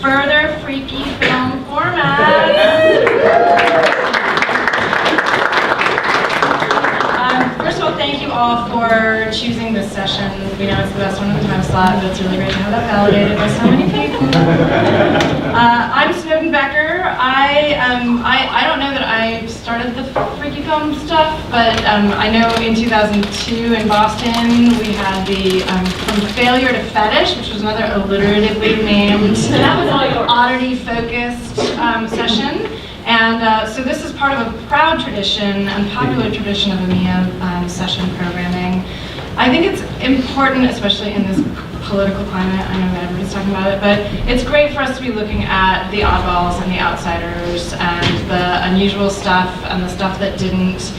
further freaky film formats. First of all, thank you all for choosing this session. We know it's the best one in the time slot, but it's really great to have that validated by so many people. I'm Snowden Becker. I don't know that I started the freaky film stuff, but I know in 2002 in Boston we had the From Failure to Fetish, which was another alliteratively named oddity-focused session. And so this is part of a proud tradition and popular tradition of AMIA session programming. I think it's important, especially in this political climate, I know that everybody's talking about it, but it's great for us to be looking at the oddballs and the outsiders and the unusual stuff and the stuff that didn't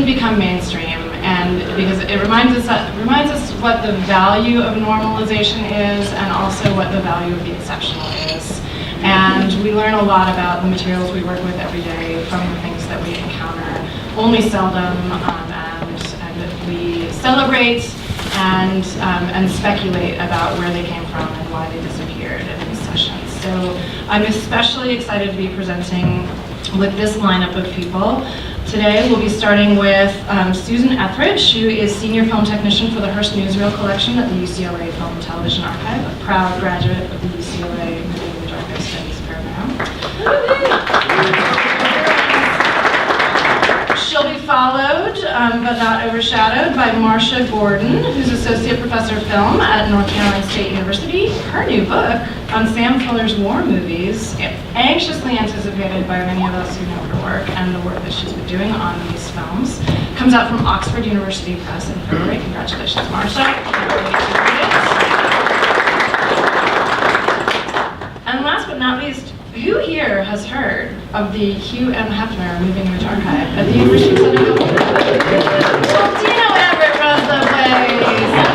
become mainstream. And because it reminds us what the value of normalization is and also what the value of the exceptional is. And we learn a lot about the materials we work with every day from the things that we encounter only seldom, and we celebrate and speculate about where they came from and why they disappeared in these sessions. So I'm especially excited to be presenting with this lineup of people. Today we'll be starting with Susan Etheridge, who is Senior Film Technician for the Hearst Newsreel Collection at the UCLA Film and Television Archive, a proud graduate of the UCLA Studies program. She'll be followed, but not overshadowed, by Marcia Gordon, who's Associate Professor of Film at North Carolina State University. Her new book on Sam Fuller's war movies, anxiously anticipated by many of us who know her work and the work that she's been doing on these films, comes out from Oxford University Press in February. Congratulations, Marcia. And last but not least, who here has heard of the Hugh M. Hefner Moving Image Archive at the University of Southern California? Tino Everett runs the place.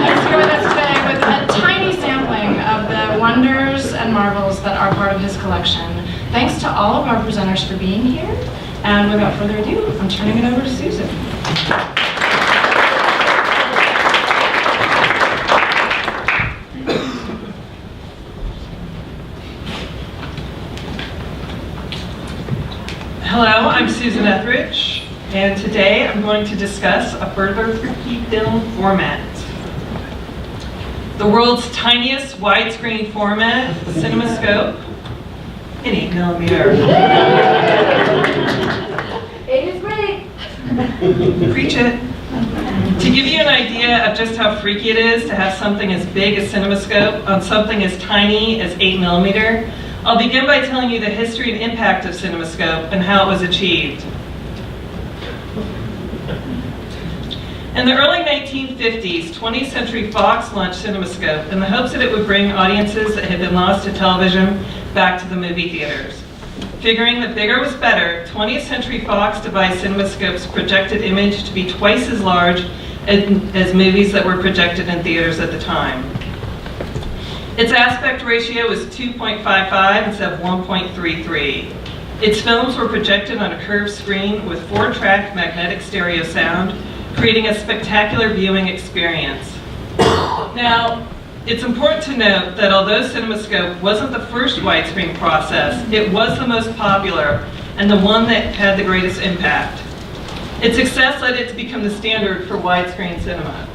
He's here with us today with a tiny sampling of the wonders and marvels that are part of his collection. Thanks to all of our presenters for being here. And without further ado, I'm turning it over to Susan. Hello, I'm Susan Etheridge, and today I'm going to discuss a further freaky film format. The world's tiniest widescreen format, Cinemascope, in 8mm. 8 is great. Preach it. To give you an idea of just how freaky it is to have something as big as Cinemascope on something as tiny as 8mm, I'll begin by telling you the history and impact of Cinemascope and how it was achieved. In the early 1950s, 20th Century Fox launched Cinemascope in the hopes that it would bring audiences that had been lost to television back to the movie theaters. Figuring that bigger was better, 20th Century Fox devised Cinemascope's projected image to be twice as large as movies that were projected in theaters at the time. Its aspect ratio was 2.55 instead of 1.33. Its films were projected on a curved screen with 4-track magnetic stereo sound, creating a spectacular viewing experience. Now, it's important to note that although Cinemascope wasn't the first widescreen process, it was the most popular and the one that had the greatest impact. Its success led it to become the standard for widescreen cinema.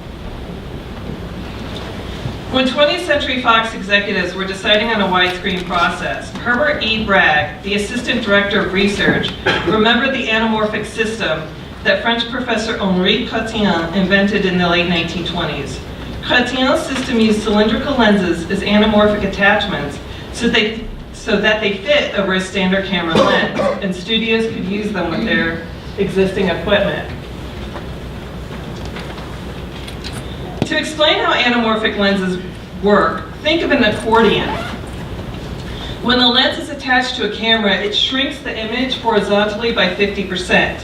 When 20th Century Fox executives were deciding on a widescreen process, Herbert E. Bragg, the Assistant Director of Research, remembered the anamorphic system that French professor Henri Chrétien invented in the late 1920s. Chrétien's system used cylindrical lenses as anamorphic attachments so that they fit over a standard camera lens, and studios could use them with their existing equipment. To explain how anamorphic lenses work, think of an accordion. When the lens is attached to a camera, it shrinks the image horizontally by 50%.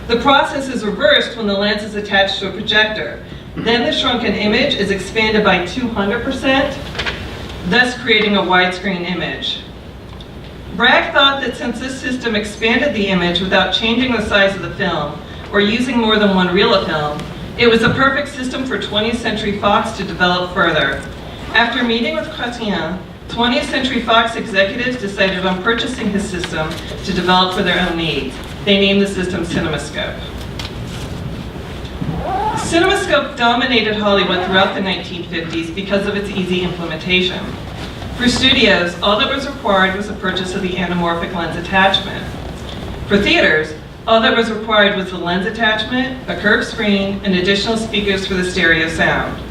The process is reversed when the lens is attached to a projector. Then the shrunken image is expanded by 200%, thus creating a widescreen image. Bragg thought that since this system expanded the image without changing the size of the film or using more than one reel of film, it was a perfect system for 20th Century Fox to develop further. After meeting with Chrétien, 20th Century Fox executives decided on purchasing his system to develop for their own needs. They named the system Cinemascope. Cinemascope dominated Hollywood throughout the 1950s because of its easy implementation. For studios, all that was required was the purchase of the anamorphic lens attachment. For theaters, all that was required was the lens attachment, a curved screen, and additional speakers for the stereo sound.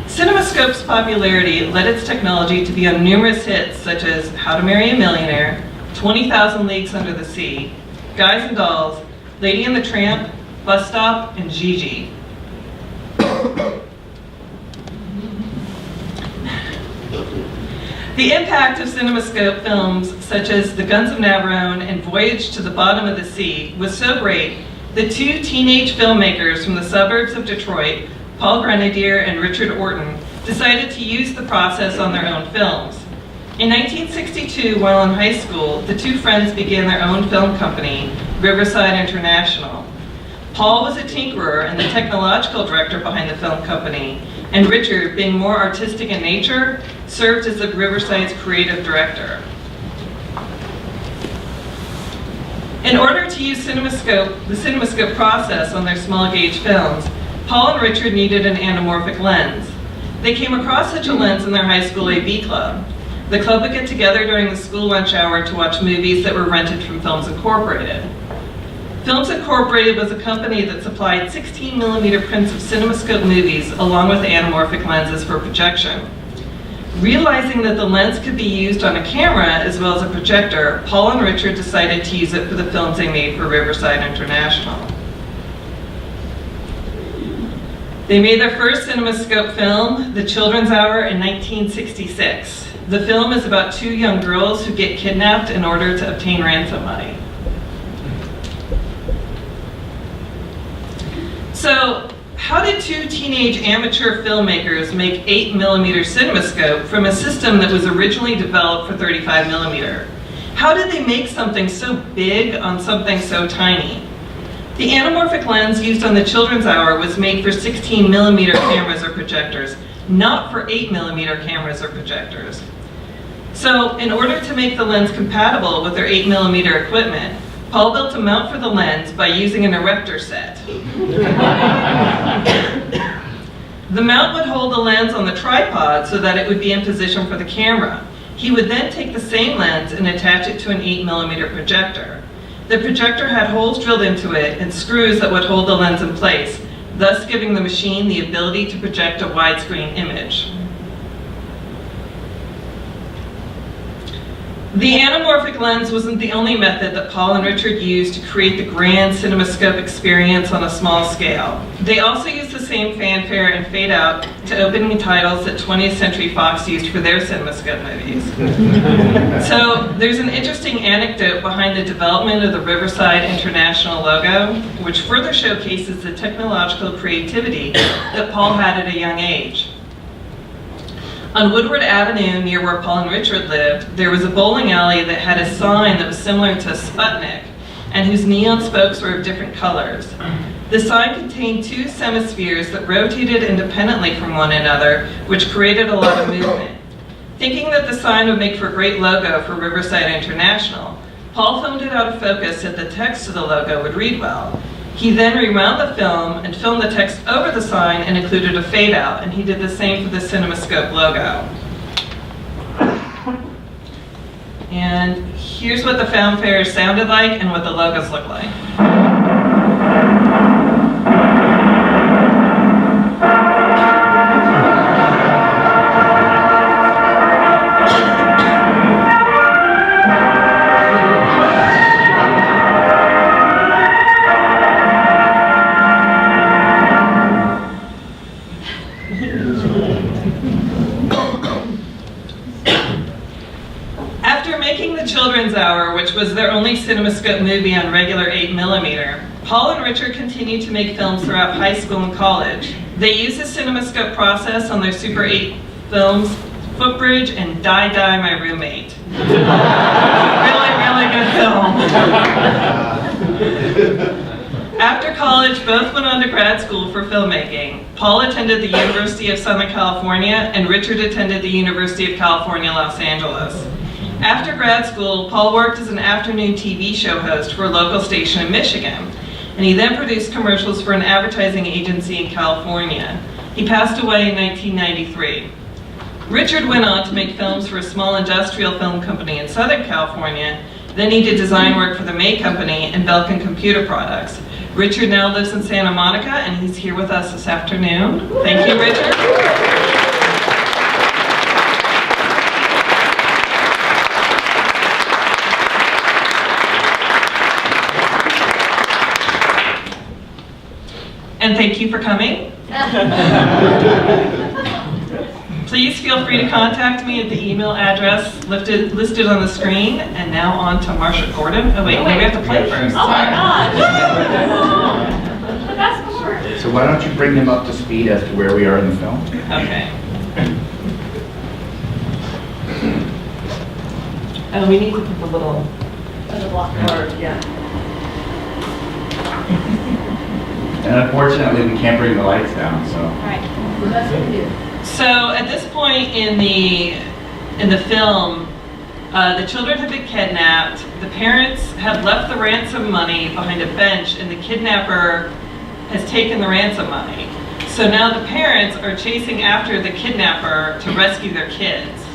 Cinemascope's popularity led its technology to be on numerous hits such as How to Marry a Millionaire, 20,000 Leagues Under the Sea, Guys and Dolls, Lady and the Tramp, Bus Stop, and Gigi. The impact of Cinemascope films such as The Guns of Navarone and Voyage to the Bottom of the Sea was so great that two teenage filmmakers from the suburbs of Detroit, Paul Grenadier and Richard Orton, decided to use the process on their own films. In 1962, while in high school, the two friends began their own film company, Riverside International. Paul was a tinkerer and the technological director behind the film company, and Richard, being more artistic in nature, served as the Riverside's creative director. In order to use the Cinemascope process on their small gauge films, Paul and Richard needed an anamorphic lens. They came across such a lens in their high school AV club. The club would get together during the school lunch hour to watch movies that were rented from Films Incorporated. Films Incorporated was a company that supplied 16mm prints of Cinemascope movies along with anamorphic lenses for projection. Realizing that the lens could be used on a camera as well as a projector, Paul and Richard decided to use it for the films they made for Riverside International. They made their first Cinemascope film, The Children's Hour, in 1966. The film is about two young girls who get kidnapped in order to obtain ransom money. So, how did two teenage amateur filmmakers make 8mm Cinemascope from a system that was originally developed for 35mm? How did they make something so big on something so tiny? The anamorphic lens used on The Children's Hour was made for 16mm cameras or projectors, not for 8mm cameras or projectors. So, in order to make the lens compatible with their 8mm equipment, Paul built a mount for the lens by using an Erector set. The mount would hold the lens on the tripod so that it would be in position for the camera. He would then take the same lens and attach it to an 8mm projector. The projector had holes drilled into it and screws that would hold the lens in place, thus giving the machine the ability to project a widescreen image. The anamorphic lens wasn't the only method that Paul and Richard used to create the grand Cinemascope experience on a small scale. They also used the same fanfare and fade out to opening titles that 20th Century Fox used for their Cinemascope movies. So there's an interesting anecdote behind the development of the Riverside International logo, which further showcases the technological creativity that Paul had at a young age. On Woodward Avenue, near where Paul and Richard lived, there was a bowling alley that had a sign that was similar to a Sputnik, and whose neon spokes were of different colors. The sign contained two semispheres that rotated independently from one another, which created a lot of movement. Thinking that the sign would make for a great logo for Riverside International, Paul filmed it out of focus so the text of the logo would read well. He then rewound the film and filmed the text over the sign and included a fade out, and he did the same for the Cinemascope logo. And here's what the fanfare sounded like and what the logos look like. Which was their only Cinemascope movie on regular 8mm, Paul and Richard continued to make films throughout high school and college. They used the Cinemascope process on their Super 8 films, Footbridge and Die Die My Roommate. Really, really good film. After college, both went on to grad school for filmmaking. Paul attended the University of Southern California, and Richard attended the University of California, Los Angeles. After grad school, Paul worked as an afternoon TV show host for a local station in Michigan, and he then produced commercials for an advertising agency in California. He passed away in 1993. Richard went on to make films for a small industrial film company in Southern California. Then he did design work for the May Company and Belkin Computer Products. Richard now lives in Santa Monica, and he's here with us this afternoon. Thank you, Richard. And thank you for coming. Please feel free to contact me at the email address listed on the screen. And now on to Marsha Gordon. Oh wait, we have to play first. Oh my gosh! That's cool. So why don't you bring them up to speed as to where we are in the film? Okay. Oh, we need to put the little... Yeah. And unfortunately, we can't bring the lights down, so. Right. Well, that's what we do. So at this point in the film, the children have been kidnapped. The parents have left the ransom money behind a bench, and the kidnapper has taken the ransom money. So now the parents are chasing after the kidnapper to rescue their kids.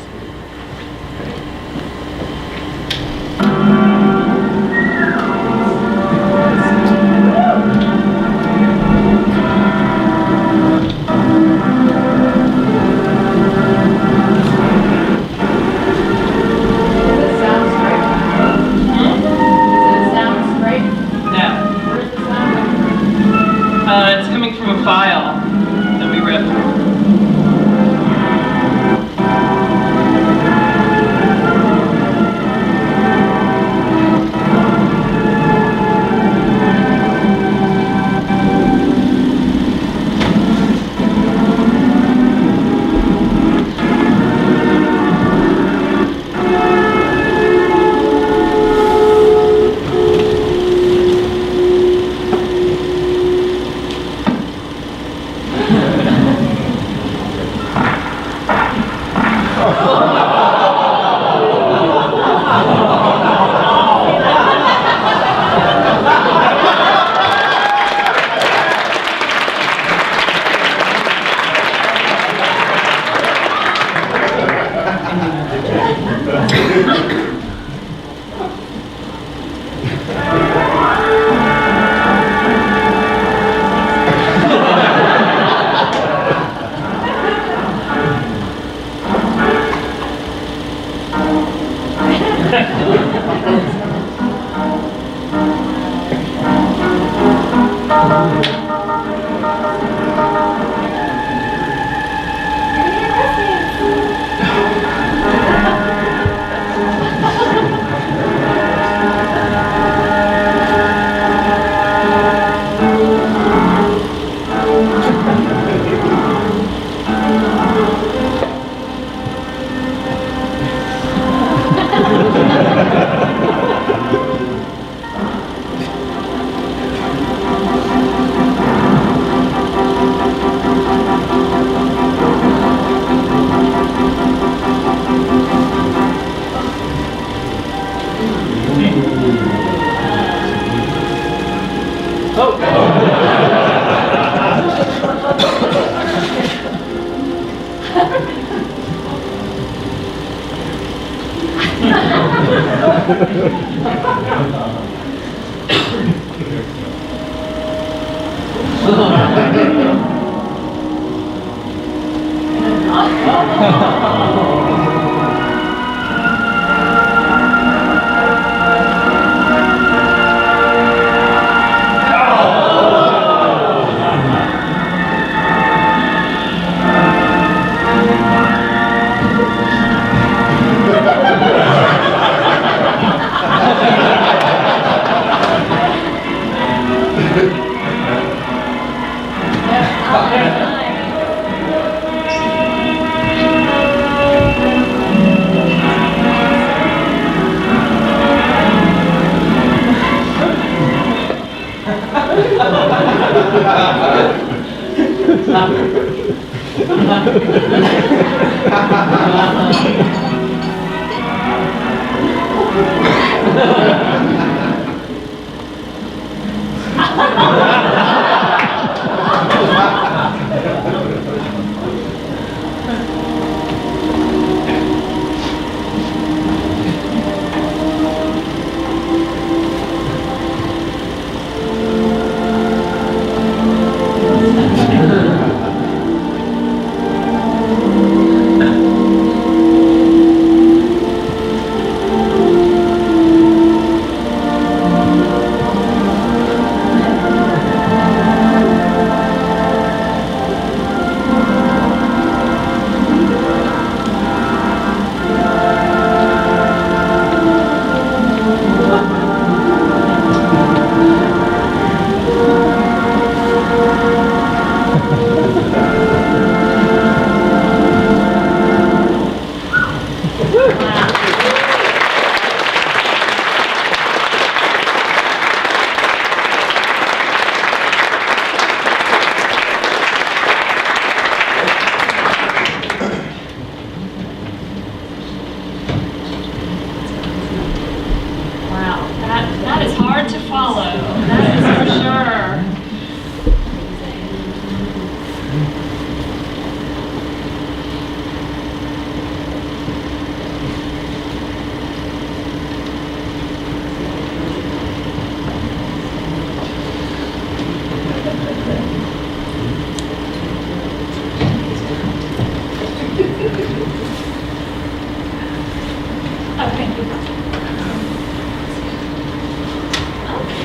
It's coming from a file that we ripped.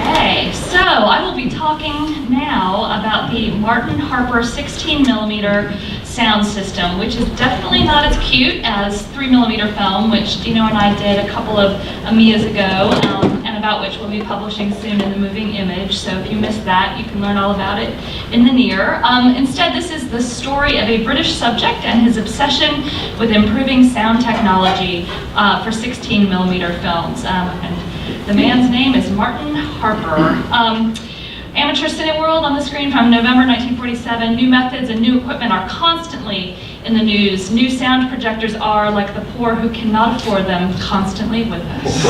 Okay, so I will be talking now about the Martin Harper 16mm sound system, which is definitely not as cute as 3mm film, which Dino and I did a couple of AMIAs ago, and about which we'll be publishing soon in the moving image. So if you missed that, you can learn all about it in the near. Instead, this is the story of a British subject and his obsession with improving sound technology for 16mm films. And the man's name is Martin Harper. Amateur Cineworld on the screen from November 1947. New methods and new equipment are constantly in the news. New sound projectors are, like the poor who cannot afford them, constantly with us.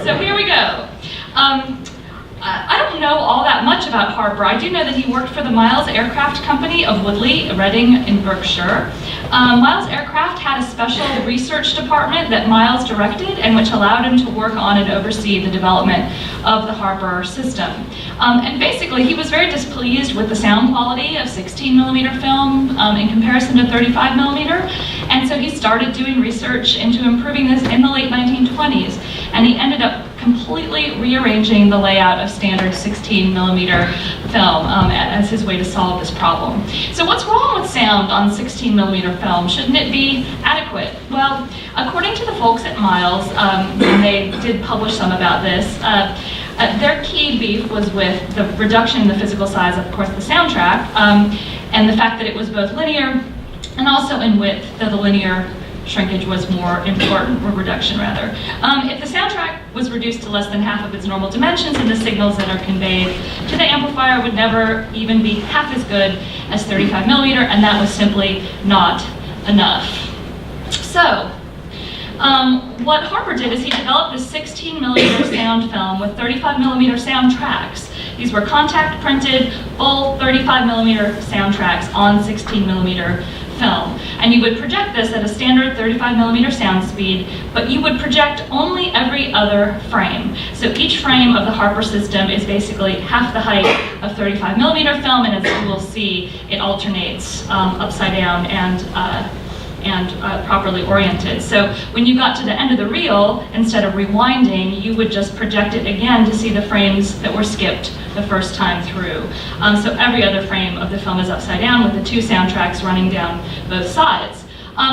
So here we go. I don't know all that much about Harper. I do know that he worked for the Miles Aircraft Company of Woodley, Reading in Berkshire. Miles Aircraft had a special research department that Miles directed and which allowed him to work on and oversee the development of the Harper system. And basically, he was very displeased with the sound quality of 16mm film in comparison to 35mm, and so he started doing research into improving this in the late 1920s, and he ended up completely rearranging the layout of standard 16mm film as his way to solve this problem. So what's wrong with sound on 16mm film? Shouldn't it be adequate? Well, according to the folks at Miles, and they did publish some about this, their key beef was with the reduction in the physical size, of course, the soundtrack, and the fact that it was both linear and also in width, though the linear shrinkage was more important, or reduction rather. If the soundtrack was reduced to less than half of its normal dimensions, and the signals that are conveyed to the amplifier would never even be half as good as 35mm, and that was simply not enough. So, what Harper did is he developed this 16mm sound film with 35mm soundtracks. These were contact printed, full 35mm soundtracks on 16mm film. And you would project this at a standard 35mm sound speed, but you would project only every other frame. So each frame of the Harper system is basically half the height of 35mm film, and as you will see, it alternates upside down and properly oriented. So when you got to the end of the reel, instead of rewinding, you would just project it again to see the frames that were skipped the first time through. So every other frame of the film is upside down with the two soundtracks running down both sides.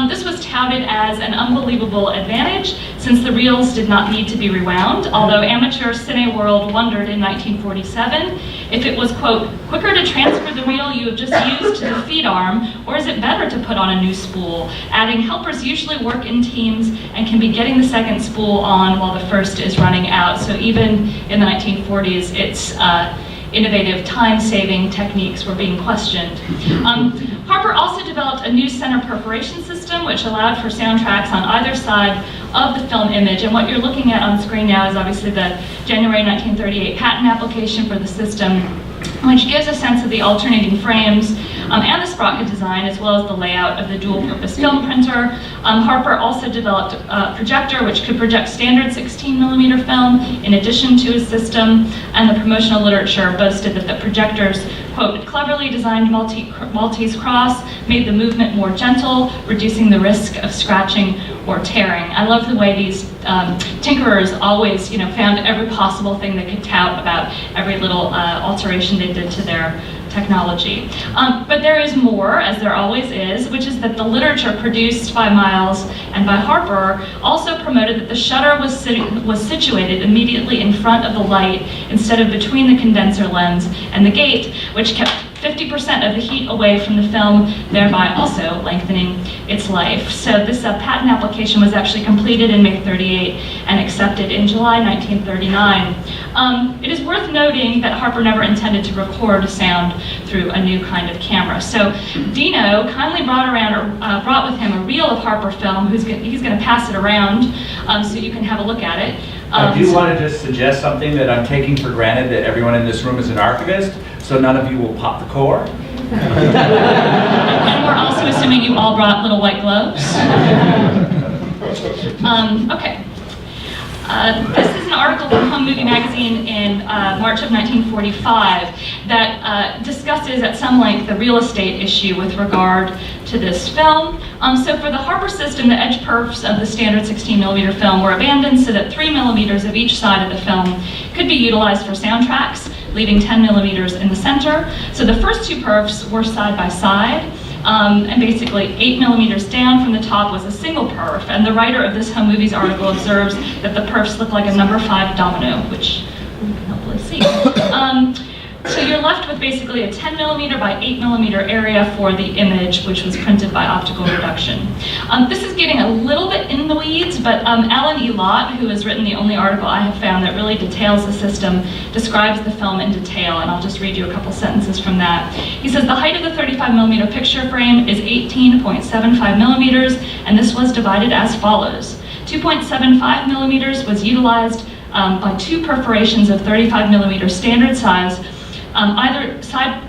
This was touted as an unbelievable advantage since the reels did not need to be rewound, although amateur Cineworld wondered in 1947 if it was, quote, quicker to transfer the reel you have just used to the feed arm, or is it better to put on a new spool? Adding helpers usually work in teams and can be getting the second spool on while the first is running out. So even in the 1940s, innovative time-saving techniques were being questioned. Harper also developed a new center perforation system which allowed for soundtracks on either side of the film image, and what you're looking at on screen now is obviously the January 1938 patent application for the system, which gives a sense of the alternating frames and the sprocket design, as well as the layout of the dual-purpose film printer. Harper also developed a projector which could project standard 16mm film in addition to his system, and the promotional literature boasted that the projector's, quote, cleverly designed Maltese cross made the movement more gentle, reducing the risk of scratching or tearing. I love the way these tinkerers always, found every possible thing they could tout about every little alteration they did to their technology. But there is more, as there always is, which is that the literature produced by Miles and by Harper also promoted that the shutter was situated immediately in front of the light instead of between the condenser lens and the gate, which kept 50% of the heat away from the film, thereby also lengthening its life. So this patent application was actually completed in May 38 and accepted in July 1939. It is worth noting that Harper never intended to record sound through a new kind of camera. So Dino kindly brought with him a reel of Harper film. He's going to pass it around so you can have a look at it. I do want to just suggest something that I'm taking for granted, that everyone in this room is an archivist, so none of you will pop the core. And we're also assuming you all brought little white gloves. Okay. This is an article from Home Movie Magazine in March of 1945 that discusses at some length the real estate issue with regard to this film. So for the Harper system, the edge perfs of the standard 16mm film were abandoned so that 3mm of each side of the film could be utilized for soundtracks, leaving 10mm in the center. So the first two perfs were side by side. And basically 8mm down from the top was a single perf, and the writer of this Home Movies article observes that the perfs look like a number 5 domino, which you can hopefully see. So you're left with basically a 10mm by 8mm area for the image, which was printed by optical reduction. This is getting a little bit in the weeds, but Alan E. Lott, who has written the only article I have found that really details the system, describes the film in detail, and I'll just read you a couple sentences from that. He says, the height of the 35mm picture frame is 18.75mm, and this was divided as follows. 2.75mm was utilized by 2 perforations of 35mm standard size, either side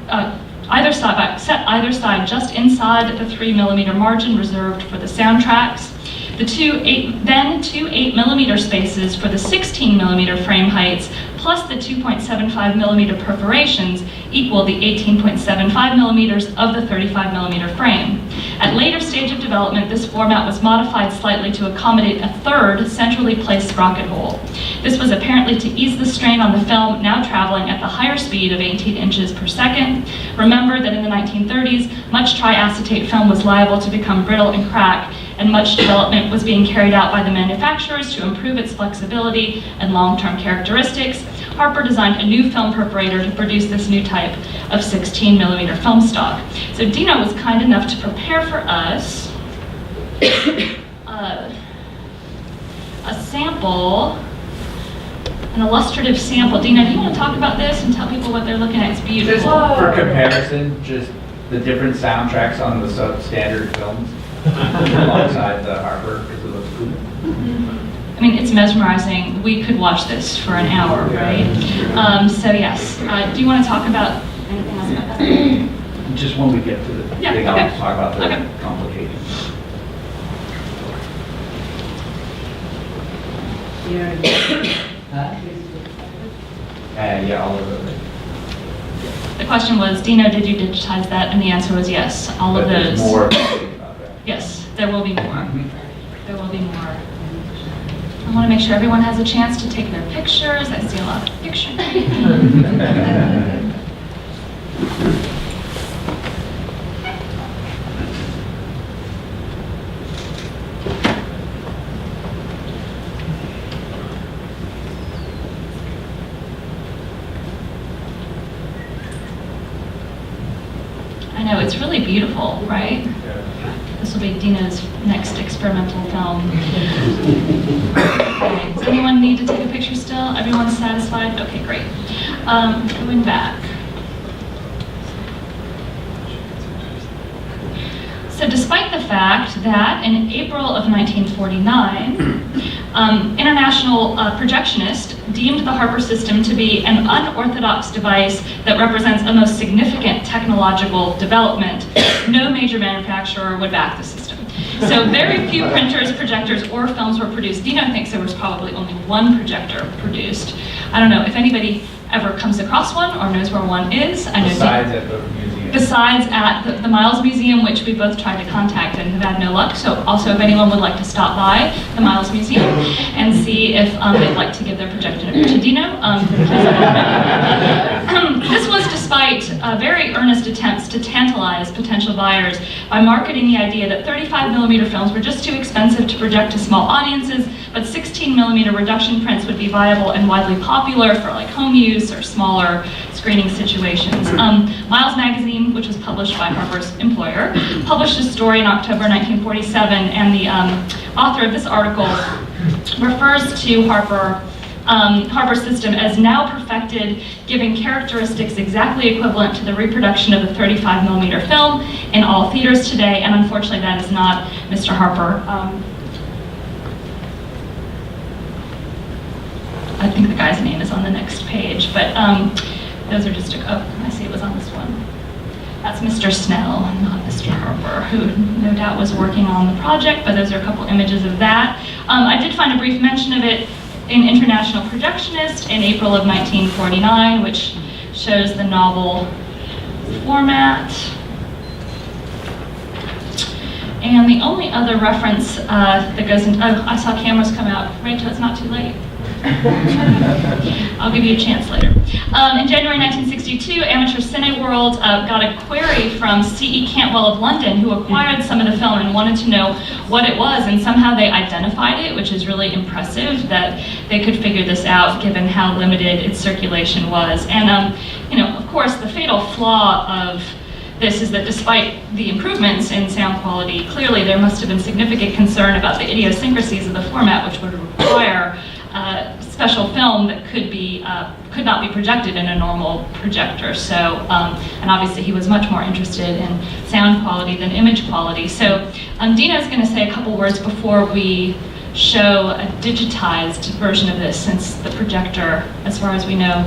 just inside the 3mm margin reserved for the soundtracks. The two 8mm spaces for the 16mm frame heights plus the 2.75mm perforations equal the 18.75mm of the 35mm frame. At later stage of development, this format was modified slightly to accommodate a third centrally placed sprocket hole. This was apparently to ease the strain on the film, now traveling at the higher speed of 18 inches per second. Remember that in the 1930s, much triacetate film was liable to become brittle and crack, and much development was being carried out by the manufacturers to improve its flexibility and long-term characteristics. Harper designed a new film perforator to produce this new type of 16mm film stock. So Dino was kind enough to prepare for us a sample, an illustrative sample. Dino, do you want to talk about this and tell people what they're looking at? It's beautiful. Just for comparison, just the different soundtracks on the substandard films alongside the Harper, because it looks cool. I mean, it's mesmerizing. We could watch this for an hour, right? So yes. Do you want to talk about anything else about that? Just when we get to the thing, okay. I'll talk about the Okay. complications. Yeah, all of it. The question was, Dino, did you digitize that? And the answer was yes. All of But there's those. more about that. Yes, there will be more. There will be more. I want to make sure everyone has a chance to take their pictures. I see a lot of pictures. I know, it's really beautiful, right? This will be Dina's next experimental film. Okay. Does anyone need to take a picture still? Everyone's satisfied? Okay, great. Going back. So despite the fact that in April of 1949, international projectionists deemed the Harper system to be an unorthodox device that represents a most significant technological development, no major manufacturer would back the system. So very few printers, projectors, or films were produced. Dino thinks there was probably only one projector produced. I don't know if anybody ever comes across one or knows where one is. I know Besides at the museum. Besides at the Miles Museum, which we both tried to contact and have had no luck. So also if anyone would like to stop by the Miles Museum and see if they'd like to give their projector to Dino. This was despite very earnest attempts to tantalize potential buyers by marketing the idea that 35mm films were just too expensive to project to small audiences, but 16mm reduction prints would be viable and widely popular for like home use or smaller screening situations. Miles Magazine, which was published by Harper's employer, published a story in October 1947, and the author of this article refers to Harper's system as now perfected, giving characteristics exactly equivalent to the reproduction of a 35mm film in all theaters today, and unfortunately that is not Mr. Harper. I think the guy's name is on the next page, but those are just, oh, I see it was on this one. That's Mr. Snell, not Mr. Harper, who no doubt was working on the project, but those are a couple images of that. I did find a brief mention of it in International Projectionist in April of 1949, which shows the novel format. And the only other reference that goes into, oh, I saw cameras come out. Rachel, it's not too late. I'll give you a chance later. In January 1962, Amateur Cineworld got a query from C.E. Cantwell of London, who acquired some of the film and wanted to know what it was, and somehow they identified it, which is really impressive that they could figure this out given how limited its circulation was. And of course, the fatal flaw of this is that despite the improvements in sound quality, clearly there must have been significant concern about the idiosyncrasies of the format, which would require special film that could not be projected in a normal projector. So, and obviously he was much more interested in sound quality than image quality. So, Dina's going to say a couple words before we show a digitized version of this, since the projector, as far as we know,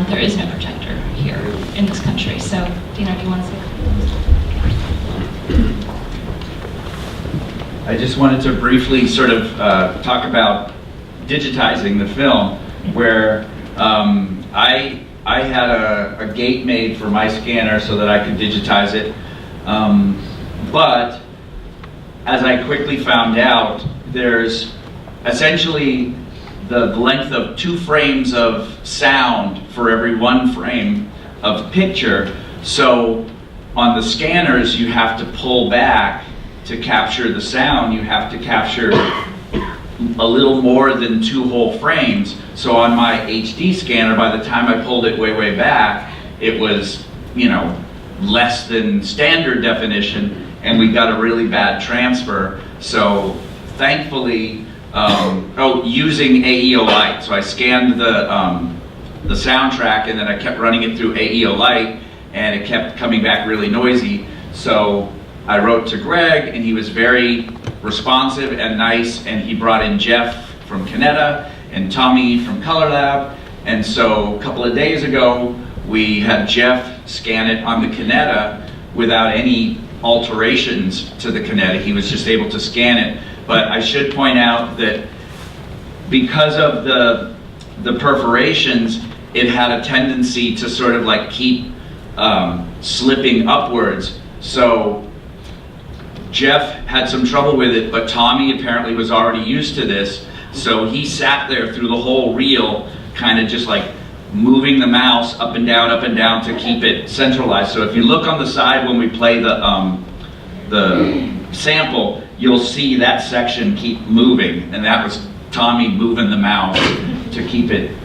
there is no projector here in this country. So, Dina, do you want to say a couple words? I just wanted to briefly sort of talk about digitizing the film, where I had a gate made for my scanner so that I could digitize it, but as I quickly found out, there's essentially the length of 2 frames of sound for every 1 frame of picture. So on the scanners, you have to pull back to capture the sound. You have to capture a little more than 2 whole frames. So on my HD scanner, by the time I pulled it way back, it was, less than standard definition, and we got a really bad transfer. So thankfully, using AEO Lite. So I scanned the soundtrack, and then I kept running it through AEO Lite, and it kept coming back really noisy. So I wrote to Greg, and he was very responsive and nice, and he brought in Jeff from Kineta and Tommy from Color Lab. And so a couple of days ago, we had Jeff scan it on the Kineta without any alterations to the Kineta. He was just able to scan it. But I should point out that because of the perforations, it had a tendency to sort of like keep slipping upwards. So Jeff had some trouble with it, but Tommy apparently was already used to this. So he sat there through the whole reel, kind of just like moving the mouse up and down to keep it centralized. So if you look on the side when we play the sample, you'll see that section keep moving, and that was Tommy moving the mouse to keep it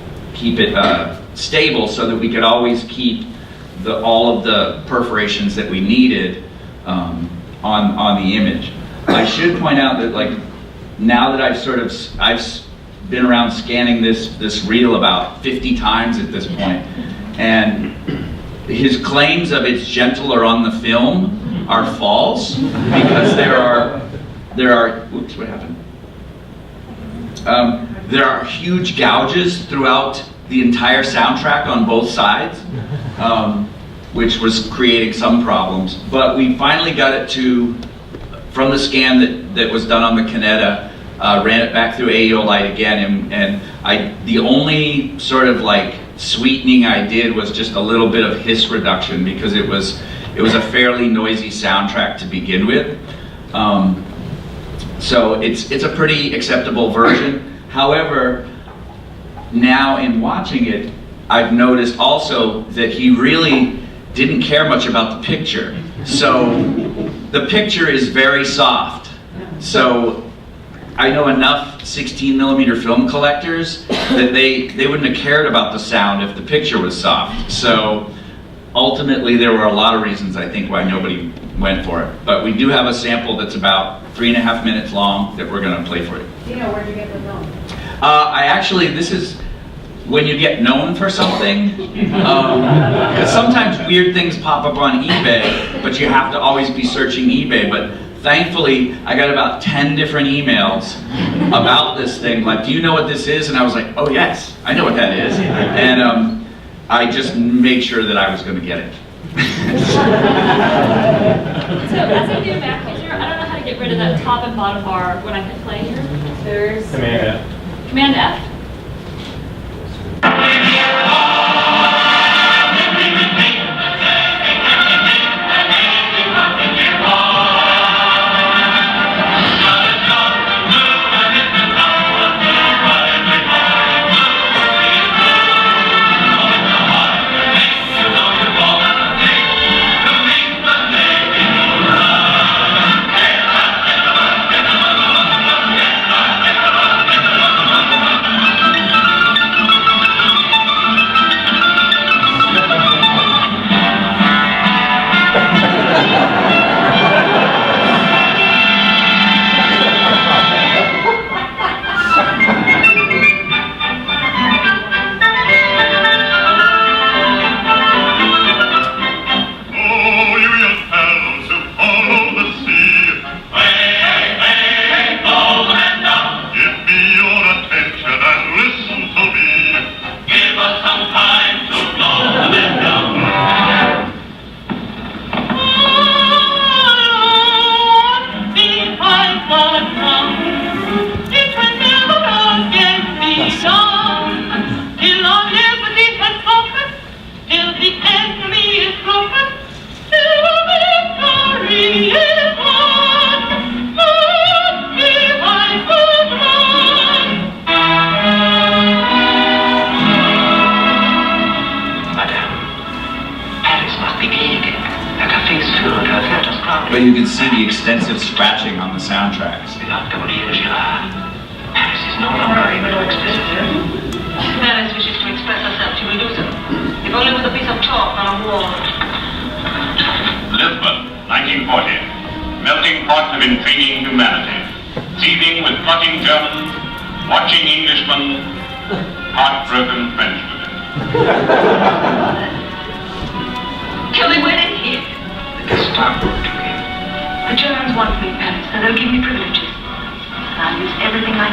stable, so that we could always keep all of the perforations that we needed on the image. I should point out that now that I've been around scanning this reel about 50 times at this point. And his claims of it's gentler on the film are false, because there are, oops, what happened? There are huge gouges throughout the entire soundtrack on both sides, which was creating some problems. But we finally got it to, from the scan that was done on the Kineta, ran it back through AEO Light again, and the only sort of like sweetening I did was just a little bit of hiss reduction, because it was a fairly noisy soundtrack to begin with. So it's a pretty acceptable version. However, now in watching it, I've noticed also that he really didn't care much about the picture. So the picture is very soft. So I know enough 16mm film collectors that they wouldn't have cared about the sound if the picture was soft. So ultimately there were a lot of reasons, I think, why nobody went for it. But we do have a sample that's about 3.5 minutes long that we're going to play for you. Do you know where'd you get the film? This is when you get known for something. Because sometimes weird things pop up on eBay, but you have to always be searching eBay. But thankfully, I got about 10 different emails about this thing. Like, do you know what this is? And I was like, oh yes, I know what that is. And I just made sure that I was going to get it. So as I do Mac user, I don't know how to get rid of that top and bottom bar when I hit play here. There's Command F. But you can see the extensive scratching on the soundtracks. Paris is no longer able to express itself. Paris wishes to express herself, she will do so. If only with a piece of chalk on a wall. Lisbon, 1940. Melting pot of intriguing humanity. Seething with plotting Germans, watching Englishmen, heartbroken Frenchmen. Tell me where they hid. The Gestapo took him. The Germans want me in Paris, and they'll give me privileges. I'll use everything I